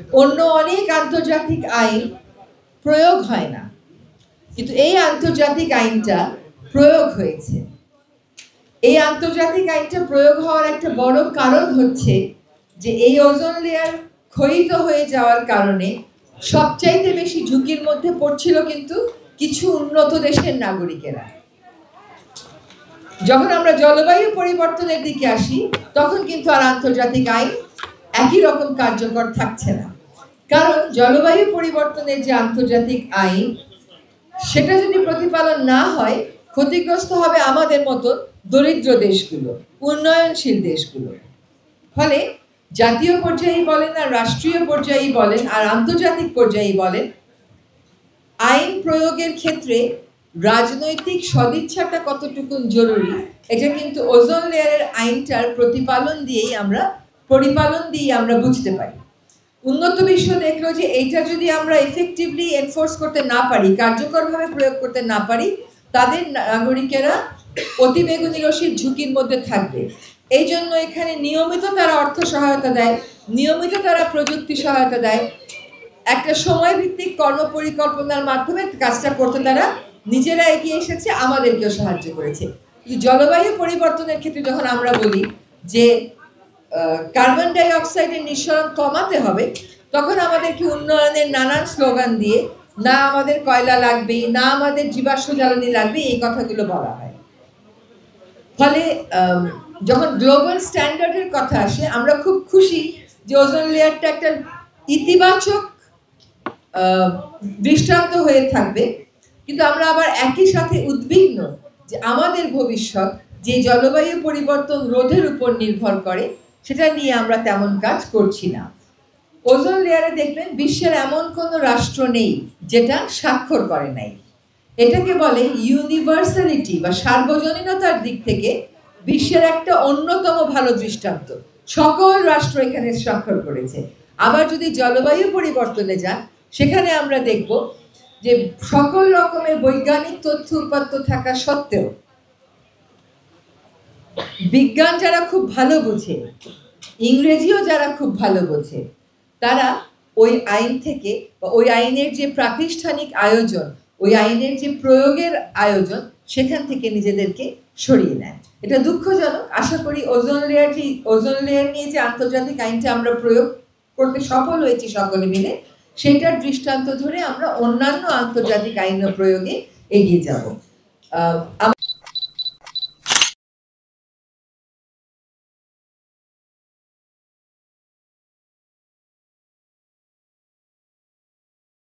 অন্য অনেক আন্তর্জাতিক আইন প্রয়োগ হয় না, কিন্তু এই আন্তর্জাতিক আইনটা প্রয়োগ হয়েছে। এই আন্তর্জাতিক আইনটা প্রয়োগ হওয়ার একটা বড় কারণ হচ্ছে যে এই ওজোন লেয়ার ক্ষয়িত হয়ে যাওয়ার কারণে সবচাইতে বেশি ঝুঁকির মধ্যে পড়ছিল কিন্তু কিছু উন্নত দেশের নাগরিকেরা। যখন আমরা জলবায়ু পরিবর্তনের দিকে আসি তখন কিন্তু আর আন্তর্জাতিক আইন একই রকম কার্যকর থাকছে না, কারণ জলবায়ু পরিবর্তনের যে আন্তর্জাতিক আইন সেটা যদি প্রতিপালন না হয় ক্ষতিগ্রস্ত হবে আমাদের মতো দরিদ্র দেশগুলো, উন্নয়নশীল দেশগুলো। ফলে জাতীয় পর্যায়ে বলেন আর রাষ্ট্রীয় পর্যায়ে বলেন আর আন্তর্জাতিক পর্যায়ে বলেন, আইন প্রয়োগের ক্ষেত্রে রাজনৈতিক সদিচ্ছাটা কতটুকু জরুরি এটা কিন্তু ওজোন লেয়ারের আইনটার পরিপালন দিয়েই আমরা বুঝতে পারি। উন্নত বিশ্ব দেখলো যে এইটা যদি আমরা এফেক্টিভলি এনফোর্স করতে না পারি, কার্যকরভাবে প্রয়োগ করতে না পারি, তাদের নাগরিকেরা অতিবেগুনি রশ্মির ঝুঁকির মধ্যে থাকবে। এই জন্য এখানে নিয়মিত তারা অর্থ সহায়তা দেয়, নিয়মিত তারা প্রযুক্তি সহায়তা দেয়, একটা সময় ভিত্তিক কর্ম পরিকল্পনার মাধ্যমে কাজটা করতে তারা নিজেরা এগিয়ে এসেছে, আমাদেরকেও সাহায্য করেছে। জলবায়ু পরিবর্তনের ক্ষেত্রে যখন আমরা বলি যে কার্বন ডাই অক্সাইডের নিঃসরণ কমাতে হবে, তখন আমাদেরকে উন্নয়নের নানান স্লোগান দিয়ে না আমাদের কয়লা লাগবে, না আমাদের জীবাশ্ম জ্বালানি লাগবে, এই কথাগুলো বলা হয়। ফলে যখন গ্লোবাল স্ট্যান্ডার্ডের কথা আসে আমরা খুব খুশি যে ওজোন লেয়ারটা একটা ইতিবাচক দৃষ্টান্ত হয়ে থাকবে, কিন্তু আমরা আবার একই সাথে উদ্বিগ্ন যে আমাদের ভবিষ্যৎ যে জলবায়ু পরিবর্তন রোধের উপর নির্ভর করে সেটা নিয়ে আমরা তেমন কাজ করছি না। ওজোন লেয়ারে দেখবেন বিশ্বের এমন কোনো রাষ্ট্র নেই যেটা স্বাক্ষর করে নাই। এটাকে বলে ইউনিভার্সালিটি বা সার্বজনীনতার দিক থেকে বিশ্বের একটা অন্যতম ভালো দৃষ্টান্ত। সকল রাষ্ট্র এখানে স্বাক্ষর করেছে। আবার যদি জলবায়ু পরিবর্তনে যান সেখানে আমরা দেখব যে সকল রকমের বৈজ্ঞানিক তথ্য উপাত্ত থাকা সত্ত্বেও বিজ্ঞান যারা খুব ভালো বোঝে, ইংরেজিও যারা খুব ভালো বোঝে, তারা ওই আইন থেকে বা ওই আইনের যে প্রাতিষ্ঠানিক আয়োজন, ওই আইনের যে প্রয়োগের আয়োজন, সেখান থেকে নিজেদেরকে সরিয়ে নেয়। এটা দুঃখজনক। আশা করি ওজোন লেয়ার নিয়ে যে আন্তর্জাতিক আইনটা আমরা প্রয়োগ করতে সফল হয়েছি সকলে মিলে, সেটার দৃষ্টান্ত ধরে আমরা অন্যান্য আন্তর্জাতিক আইন প্রয়োগে এগিয়ে যাব।